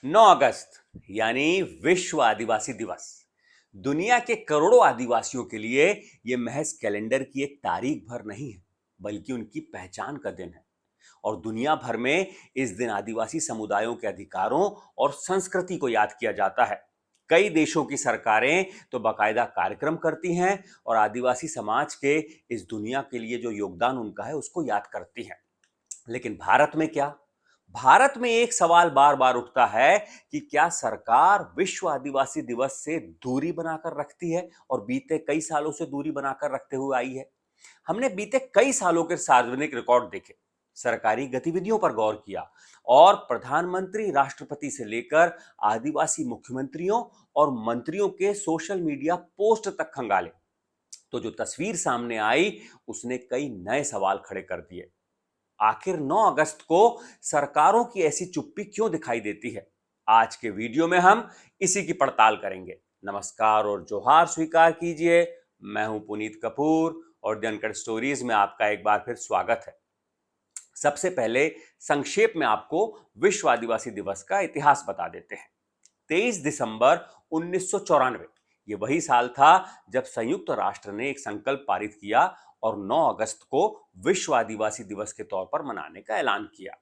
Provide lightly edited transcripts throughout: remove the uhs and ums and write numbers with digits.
9 अगस्त यानी विश्व आदिवासी दिवस दुनिया के करोड़ों आदिवासियों के लिए यह महज कैलेंडर की एक तारीख भर नहीं है, बल्कि उनकी पहचान का दिन है। और दुनिया भर में इस दिन आदिवासी समुदायों के अधिकारों और संस्कृति को याद किया जाता है। कई देशों की सरकारें तो बाकायदा कार्यक्रम करती हैं और आदिवासी समाज के इस दुनिया के लिए जो योगदान उनका है उसको याद करती हैं। लेकिन भारत में क्या? भारत में एक सवाल बार बार उठता है कि क्या सरकार विश्व आदिवासी दिवस से दूरी बनाकर रखती है और बीते कई सालों से दूरी बनाकर रखते हुए आई है। हमने बीते कई सालों के सार्वजनिक रिकॉर्ड देखे, सरकारी गतिविधियों पर गौर किया और प्रधानमंत्री, राष्ट्रपति से लेकर आदिवासी मुख्यमंत्रियों और मंत्रियों के सोशल मीडिया पोस्ट तक खंगाले, तो जो तस्वीर सामने आई उसने कई नए सवाल खड़े कर दिए। आखिर 9 अगस्त को सरकारों की ऐसी चुप्पी क्यों दिखाई देती है? आज के वीडियो में हम इसी की पड़ताल करेंगे। नमस्कार और जोहार स्वीकार कीजिए। मैं हूं पुनीत कपूर और द अनकट स्टोरीज में आपका एक बार फिर स्वागत है। सबसे पहले संक्षेप में आपको विश्व आदिवासी दिवस का इतिहास बता देते हैं। 23 दिसंबर 1994 ये वही साल था जब संयुक्त राष्ट्र ने एक संकल्प पारित किया और 9 अगस्त को विश्व आदिवासी दिवस के तौर पर मनाने का ऐलान किया।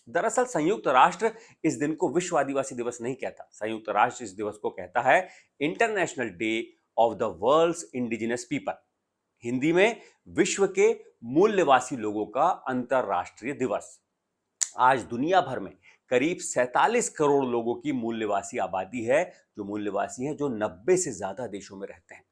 दरअसल संयुक्त राष्ट्र इस दिन को विश्व आदिवासी दिवस नहीं कहता। संयुक्त राष्ट्र इस दिवस को कहता है international day of the world's indigenous people, Hindi में विश्व के मूल्यवासी लोगों का अंतरराष्ट्रीय दिवस। आज दुनिया भर में करीब 47 करोड़ लोगों की मूल्यवासी आबादी है, जो 90 से ज्यादा देशों में रहते हैं।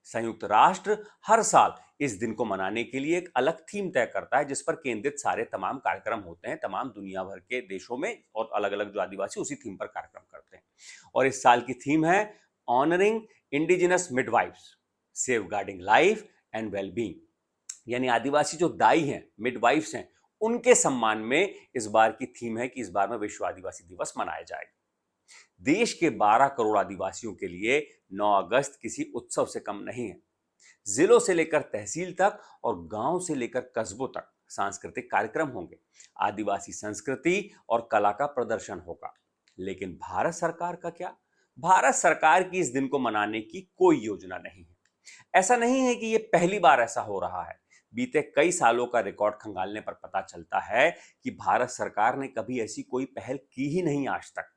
संयुक्त राष्ट्र हर साल इस दिन को मनाने के लिए एक अलग थीम तय करता है, जिस पर केंद्रित सारे तमाम कार्यक्रम होते हैं। तमाम दुनिया भर के देशों में और अलग अलग जो आदिवासी उसी थीम पर कार्यक्रम करते हैं। और इस साल की थीम है honouring indigenous midwifes, safeguarding life and wellbeing, यानी आदिवासी जो दाई हैं, मिडवाइफ्स हैं, उनके सम्मान में इस बार की थीम है कि इस बार में विश्व आदिवासी दिवस मनाया जाएगा। देश के 12 करोड़ आदिवासियों के लिए 9 अगस्त किसी उत्सव से कम नहीं है। जिलों से लेकर तहसील तक और गांव से लेकर कस्बों तक सांस्कृतिक कार्यक्रम होंगे, आदिवासी संस्कृति और कला का प्रदर्शन होगा। लेकिन भारत सरकार का क्या? भारत सरकार की इस दिन को मनाने की कोई योजना नहीं है। ऐसा नहीं है कि यह पहली बार ऐसा हो रहा है। बीते कई सालों का रिकॉर्ड खंगालने पर पता चलता है कि भारत सरकार ने कभी ऐसी कोई पहल की ही नहीं आज तक।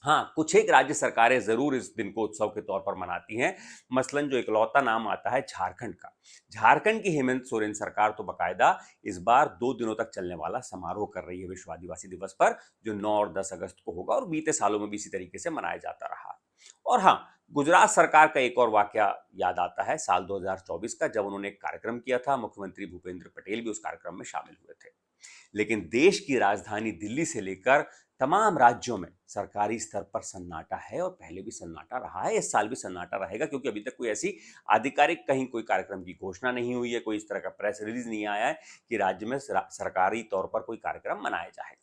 हाँ, कुछ एक राज्य सरकारें जरूर इस दिन को उत्सव के तौर पर मनाती हैं। मसलन जो इकलौता नाम आता है झारखंड का, झारखंड की हेमंत सोरेन सरकार तो बकायदा इस बार 2 दिनों तक चलने वाला समारोह कर रही है विश्व आदिवासी दिवस पर, जो 9 और 10 अगस्त को होगा और बीते सालों में भी इसी तरीके से मनाया जाता रहा। और हाँ, गुजरात सरकार का एक और वाकया याद आता है, साल 2024 का, जब उन्होंने एक कार्यक्रम किया था। मुख्यमंत्री भूपेंद्र पटेल भी उस कार्यक्रम में शामिल हुए थे। लेकिन देश की राजधानी दिल्ली से लेकर तमाम राज्यों में सरकारी स्तर पर सन्नाटा है और पहले भी सन्नाटा रहा है, इस साल भी सन्नाटा रहेगा, क्योंकि अभी तक कोई ऐसी आधिकारिक कहीं कोई कार्यक्रम की घोषणा नहीं हुई है, कोई इस तरह का प्रेस रिलीज नहीं आया है कि राज्य में सरकारी तौर पर कोई कार्यक्रम मनाया जाए।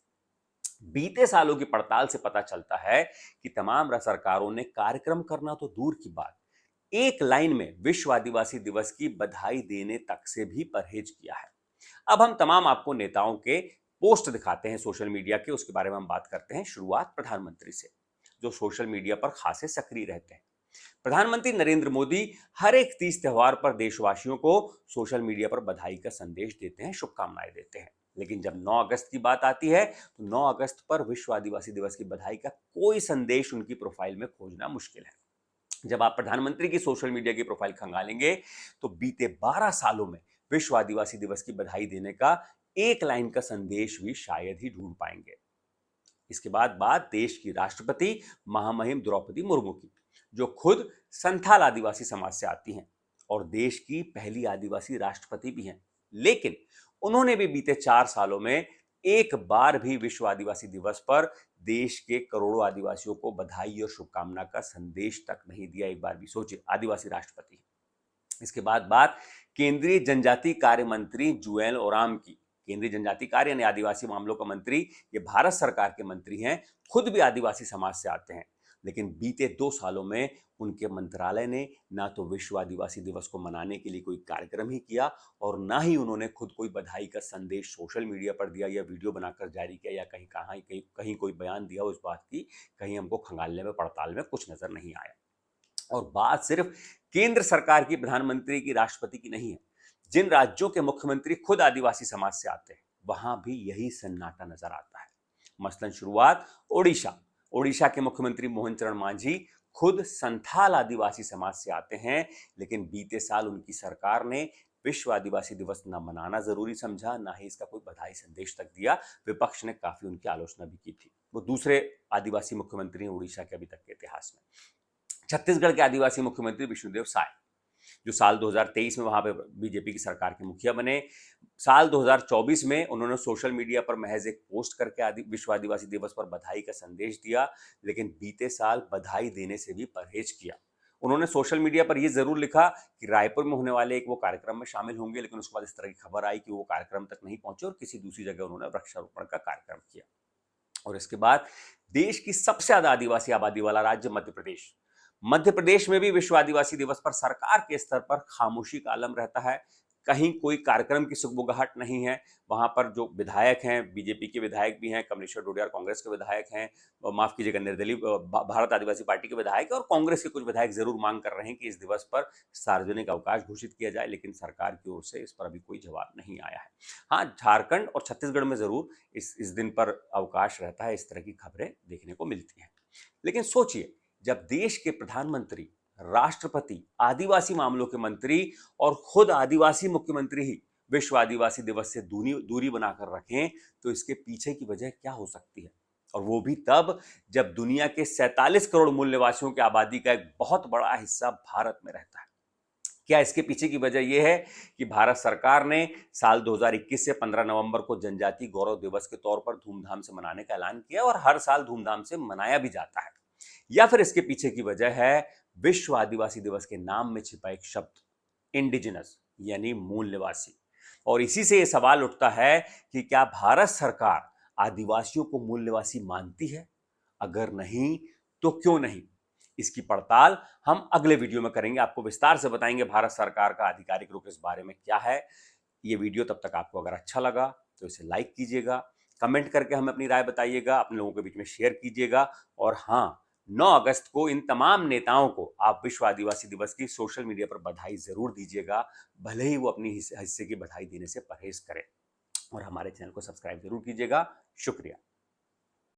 बीते सालों की पड़ताल से पता चलता है कि तमाम सरकारों ने कार्यक्रम करना तो दूर की बात, एक लाइन में विश्व आदिवासी दिवस की बधाई देने तक से भी परहेज किया है। अब हम तमाम आपको नेताओं के पोस्ट दिखाते हैं सोशल मीडिया के, उसके बारे में हम बात करते हैं। शुरुआत प्रधानमंत्री से, जो सोशल मीडिया पर खासे सक्रिय रहते हैं। प्रधानमंत्री नरेंद्र मोदी हर एक तीज त्योहार पर देशवासियों को सोशल मीडिया पर बधाई का संदेश देते हैं, शुभकामनाएं देते हैं। लेकिन जब 9 अगस्त की बात आती है तो 9 अगस्त पर विश्व आदिवासी दिवस की बधाई का कोई संदेश उनकी प्रोफाइल में खोजना मुश्किल है। जब आप प्रधानमंत्री की सोशल मीडिया की प्रोफाइल खंगालेंगे तो बीते 12 सालों में विश्व आदिवासी दिवस की बधाई देने का एक लाइन का संदेश भी शायद ही ढूंढ पाएंगे। इसके बाद बात देश की राष्ट्रपति महामहिम द्रौपदी मुर्मू की, जो खुद संथाल आदिवासी समाज से आती हैं और देश की पहली आदिवासी राष्ट्रपति भी हैं। लेकिन उन्होंने भी बीते 4 सालों में एक बार भी विश्व आदिवासी दिवस पर देश के करोड़ों आदिवासियों को बधाई और शुभकामना का संदेश तक नहीं दिया। एक बार भी सोचिए, आदिवासी राष्ट्रपति। इसके बाद बात केंद्रीय जनजातीय कार्य मंत्री जुएल ओराम की। केंद्रीय जनजातीय कार्य यानी आदिवासी मामलों का मंत्री, ये भारत सरकार के मंत्री हैं, खुद भी आदिवासी समाज से आते हैं। लेकिन बीते 2 सालों में उनके मंत्रालय ने ना तो विश्व आदिवासी दिवस को मनाने के लिए कोई कार्यक्रम ही किया और ना ही उन्होंने खुद कोई बधाई का संदेश सोशल मीडिया पर दिया या वीडियो बनाकर जारी किया या कहीं कोई बयान दिया उस बात की। कहीं हमको खंगालने में पड़ताल में कुछ नजर नहीं आया। और बात सिर्फ केंद्र सरकार की, प्रधानमंत्री की, राष्ट्रपति की नहीं है। जिन राज्यों के मुख्यमंत्री खुद आदिवासी समाज से आते हैं वहां भी यही सन्नाटा नजर आता है। मसलन शुरुआत ओडिशा। ओडिशा के मुख्यमंत्री मोहन चरण मांझी खुद संथाल आदिवासी समाज से आते हैं, लेकिन बीते साल उनकी सरकार ने विश्व आदिवासी दिवस न मनाना जरूरी समझा, ना ही इसका कोई बधाई संदेश तक दिया। विपक्ष ने काफी उनकी आलोचना भी की थी। वो दूसरे आदिवासी मुख्यमंत्री हैं उड़ीसा के अभी तक के इतिहास में। छत्तीसगढ़ के आदिवासी मुख्यमंत्री विष्णुदेव साय, जो साल 2023 में वहां पे बीजेपी की सरकार के मुखिया बने। साल 2024 में उन्होंने सोशल मीडिया पर महज एक पोस्ट करके विश्व आदिवासी दिवस पर बधाई का संदेश दिया, लेकिन बीते साल बधाई देने से भी परहेज किया। उन्होंने सोशल मीडिया पर यह जरूर लिखा कि रायपुर में होने वाले एक वो कार्यक्रम में शामिल होंगे, लेकिन उसके बाद इस तरह की खबर आई कि वो कार्यक्रम तक नहीं पहुंचे और किसी दूसरी जगह उन्होंने वृक्षारोपण का कार्यक्रम किया। और इसके बाद देश की सबसे ज्यादा आदिवासी आबादी वाला राज्य मध्य प्रदेश। मध्य प्रदेश में भी विश्व आदिवासी दिवस पर सरकार के स्तर पर खामोशी का आलम रहता है। कहीं कोई कार्यक्रम की सुगबुगाहट नहीं है। वहां पर जो विधायक हैं, बीजेपी के विधायक भी हैं, कमलेश्वर डोडियार कांग्रेस के विधायक हैं, माफ कीजिएगा निर्दलीय भारत आदिवासी पार्टी के विधायक है, और कांग्रेस के कुछ विधायक जरूर मांग कर रहे हैं कि इस दिवस पर सार्वजनिक अवकाश घोषित किया जाए, लेकिन सरकार की ओर से इस पर अभी कोई जवाब नहीं आया है। हाँ, झारखंड और छत्तीसगढ़ में जरूर इस दिन पर अवकाश रहता है, इस तरह की खबरें देखने को मिलती हैं। लेकिन सोचिए, जब देश के प्रधानमंत्री, राष्ट्रपति, आदिवासी मामलों के मंत्री और खुद आदिवासी मुख्यमंत्री ही विश्व आदिवासी दिवस से दूरी बनाकर रखें, तो इसके पीछे की वजह क्या हो सकती है? और वो भी तब जब दुनिया के 47 करोड़ मूल निवासियों की आबादी का एक बहुत बड़ा हिस्सा भारत में रहता है। क्या इसके पीछे की वजह यह है कि भारत सरकार ने साल 2021 से 15 नवंबर को जनजाति गौरव दिवस के तौर पर धूमधाम से मनाने का ऐलान किया और हर साल धूमधाम से मनाया भी जाता है? या फिर इसके पीछे की वजह है विश्व आदिवासी दिवस के नाम में छिपा एक शब्द, इंडिजिनस, यानी मूल निवासी। और इसी से यह सवाल उठता है कि क्या भारत सरकार आदिवासियों को मूल निवासी मानती है? अगर नहीं तो क्यों नहीं? इसकी पड़ताल हम अगले वीडियो में करेंगे। आपको विस्तार से बताएंगे भारत सरकार का आधिकारिक रुख इस बारे में क्या है। ये वीडियो तब तक आपको अगर अच्छा लगा तो इसे लाइक कीजिएगा, कमेंट करके हमें अपनी राय बताइएगा, अपने लोगों के बीच में शेयर कीजिएगा। और हाँ, 9 अगस्त को इन तमाम नेताओं को आप विश्व आदिवासी दिवस की सोशल मीडिया पर बधाई जरूर दीजिएगा, भले ही वो अपनी हिस्से की बधाई देने से परहेज करें। और हमारे चैनल को सब्सक्राइब जरूर कीजिएगा। शुक्रिया।